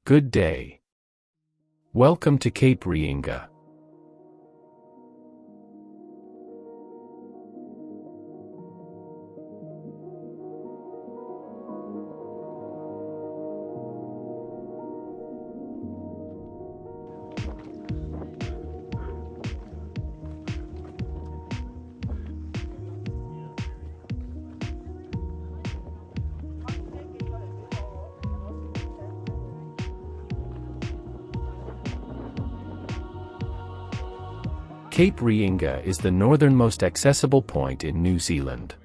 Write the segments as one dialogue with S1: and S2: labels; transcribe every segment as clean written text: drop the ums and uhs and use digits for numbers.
S1: Good day. Welcome to Cape Reinga. Cape Reinga is the northernmost accessible point in New Zealand.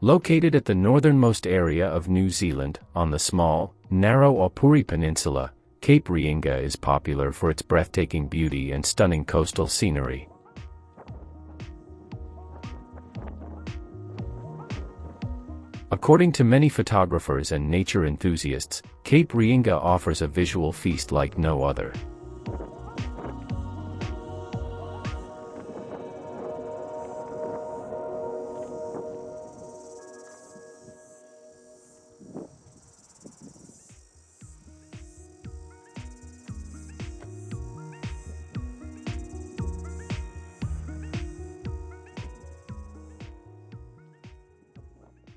S1: Located at the northernmost area of New Zealand, on the small, narrow Aupouri Peninsula, Cape Reinga is popular for its breathtaking beauty and stunning coastal scenery. According to many photographers and nature enthusiasts, Cape Reinga offers a visual feast like no other.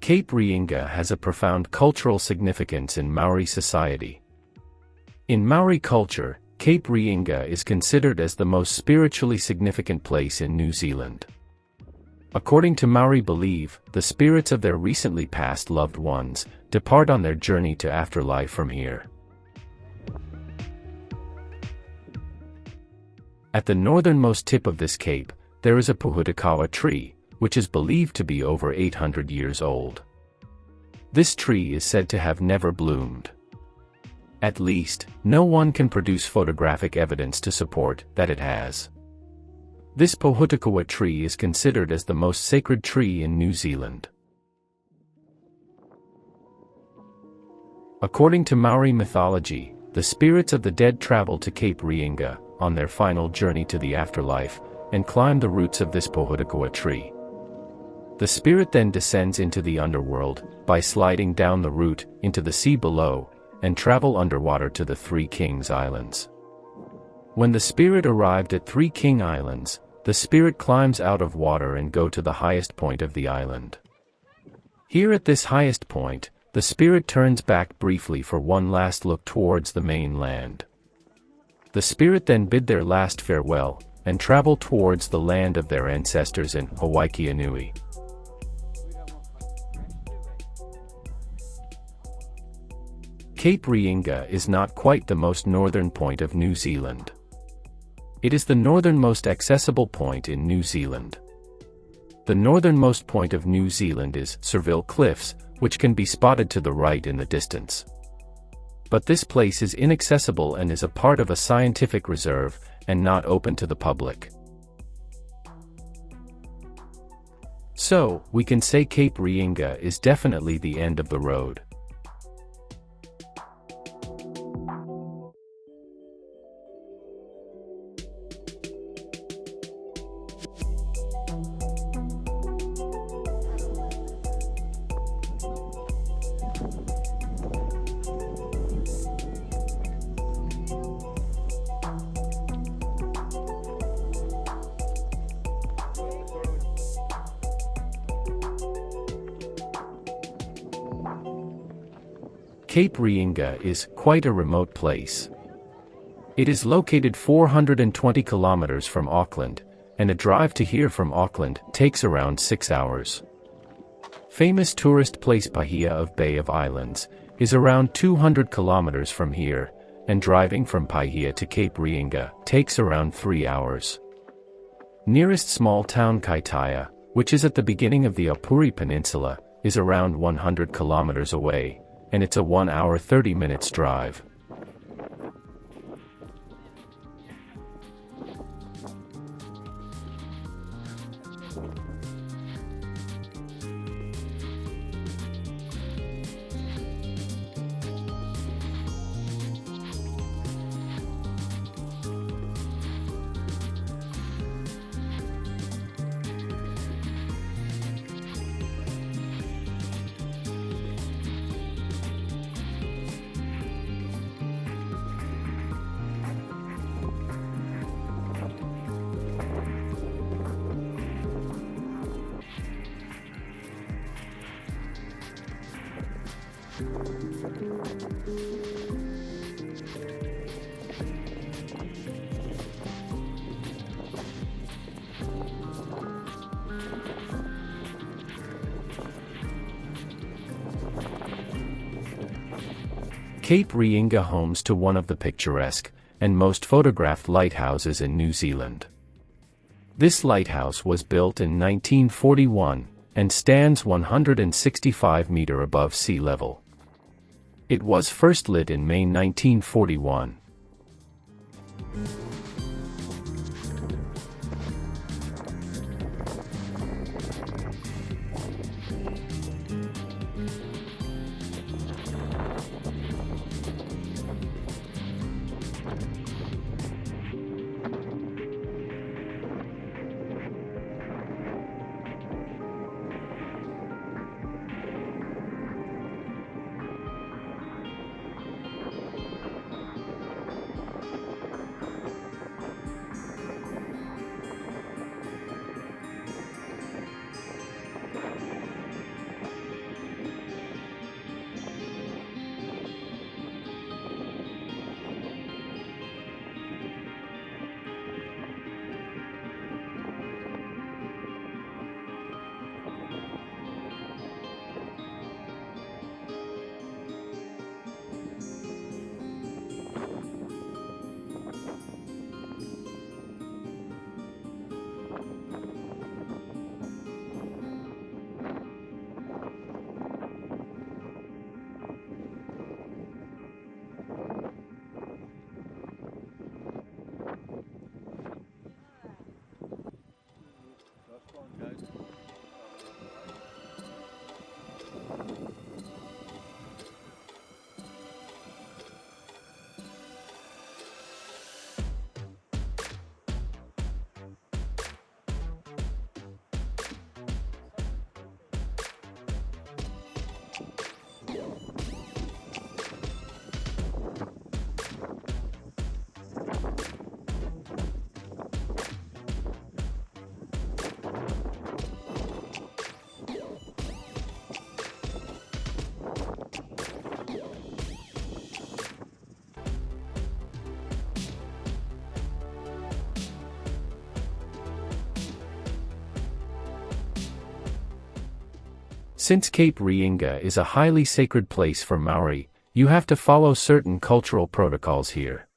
S1: Cape Reinga has a profound cultural significance in Māori society. In Māori culture, Cape Reinga is considered as the most spiritually significant place in New Zealand. According to Māori belief, the spirits of their recently passed loved ones depart on their journey to afterlife from here. At the northernmost tip of this cape, there is a pohutukawa tree, which is believed to be over 800 years old. This tree is said to have never bloomed. At least, no one can produce photographic evidence to support that it has. This pohutukawa tree is considered as the most sacred tree in New Zealand. According to Māori mythology, the spirits of the dead travel to Cape Reinga on their final journey to the afterlife and climb the roots of this pohutukawa tree. The spirit then descends into the underworld by sliding down the route into the sea below and travel underwater to the Three Kings Islands. When the spirit arrived at Three King Islands, the spirit climbs out of water and go to the highest point of the island. Here at this highest point, the spirit turns back briefly for one last look towards the mainland. The spirit then bid their last farewell and travel towards the land of their ancestors in Hawaii. Cape Reinga is not quite the most northern point of New Zealand. It is the northernmost accessible point in New Zealand. The northernmost point of New Zealand is Surville Cliffs, which can be spotted to the right in the distance. But this place is inaccessible and is a part of a scientific reserve and not open to the public. So, we can say Cape Reinga is definitely the end of the road. Cape Reinga is quite a remote place. It is located 420 kilometers from Auckland, and a drive to here from Auckland takes around 6 hours. Famous tourist place Paihia of Bay of Islands is around 200 kilometers from here, and driving from Paihia to Cape Reinga takes around 3 hours. Nearest small town Kaitaia, which is at the beginning of the Aupouri Peninsula, is around 100 kilometers away, and it's a 1 hour 30 minutes drive. Cape Reinga homes to one of the picturesque and most photographed lighthouses in New Zealand. This lighthouse was built in 1941 and stands 165 meters above sea level. It was first lit in May 1941. Since Cape Reinga is a highly sacred place for Māori, you have to follow certain cultural protocols here.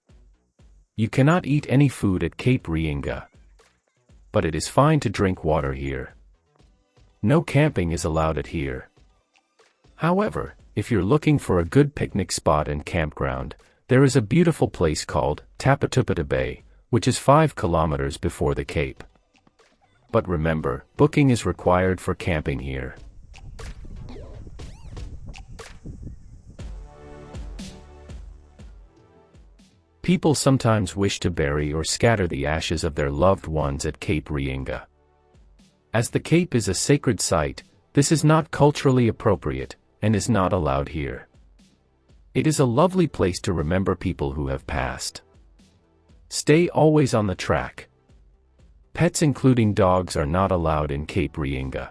S1: You cannot eat any food at Cape Reinga, but it is fine to drink water here. No camping is allowed at here. However, if you're looking for a good picnic spot and campground, there is a beautiful place called Tapatupita Bay, which is 5 kilometers before the Cape. But remember, booking is required for camping here. People sometimes wish to bury or scatter the ashes of their loved ones at Cape Reinga. As the Cape is a sacred site, this is not culturally appropriate, and is not allowed here. It is a lovely place to remember people who have passed. Stay always on the track. Pets including dogs are not allowed in Cape Reinga.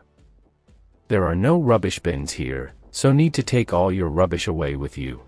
S1: There are no rubbish bins here, so need to take all your rubbish away with you.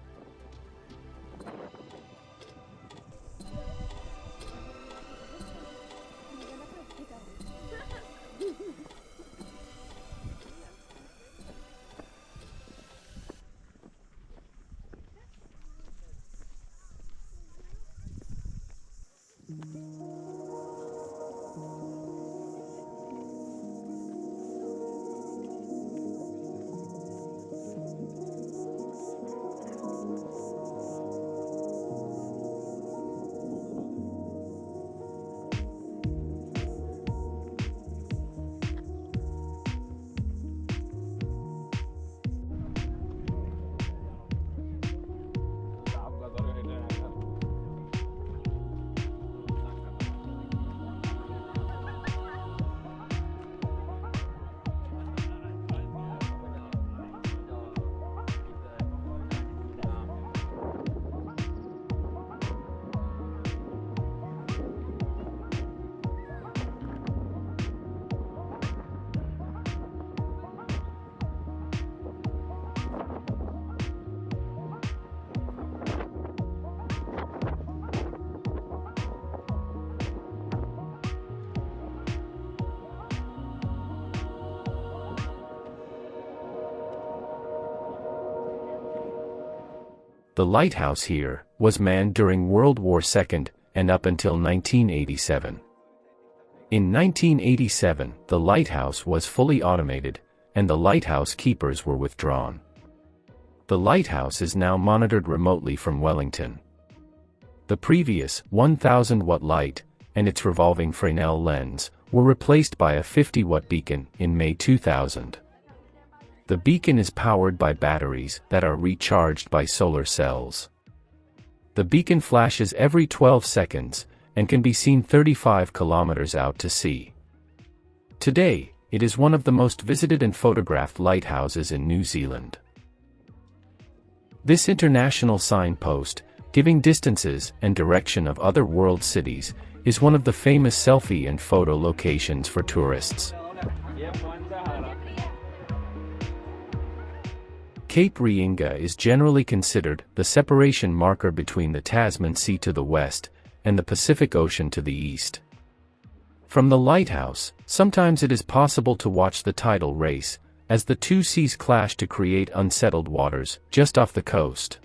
S1: The lighthouse here was manned during World War II and up until 1987. In 1987, the lighthouse was fully automated, and the lighthouse keepers were withdrawn. The lighthouse is now monitored remotely from Wellington. The previous 1,000-watt light and its revolving Fresnel lens were replaced by a 50-watt beacon in May 2000. The beacon is powered by batteries that are recharged by solar cells. The beacon flashes every 12 seconds and can be seen 35 kilometers out to sea. Today, it is one of the most visited and photographed lighthouses in New Zealand. This international signpost, giving distances and direction of other world cities, is one of the famous selfie and photo locations for tourists. Cape Reinga is generally considered the separation marker between the Tasman Sea to the west and the Pacific Ocean to the east. From the lighthouse, sometimes it is possible to watch the tidal race, as the two seas clash to create unsettled waters just off the coast.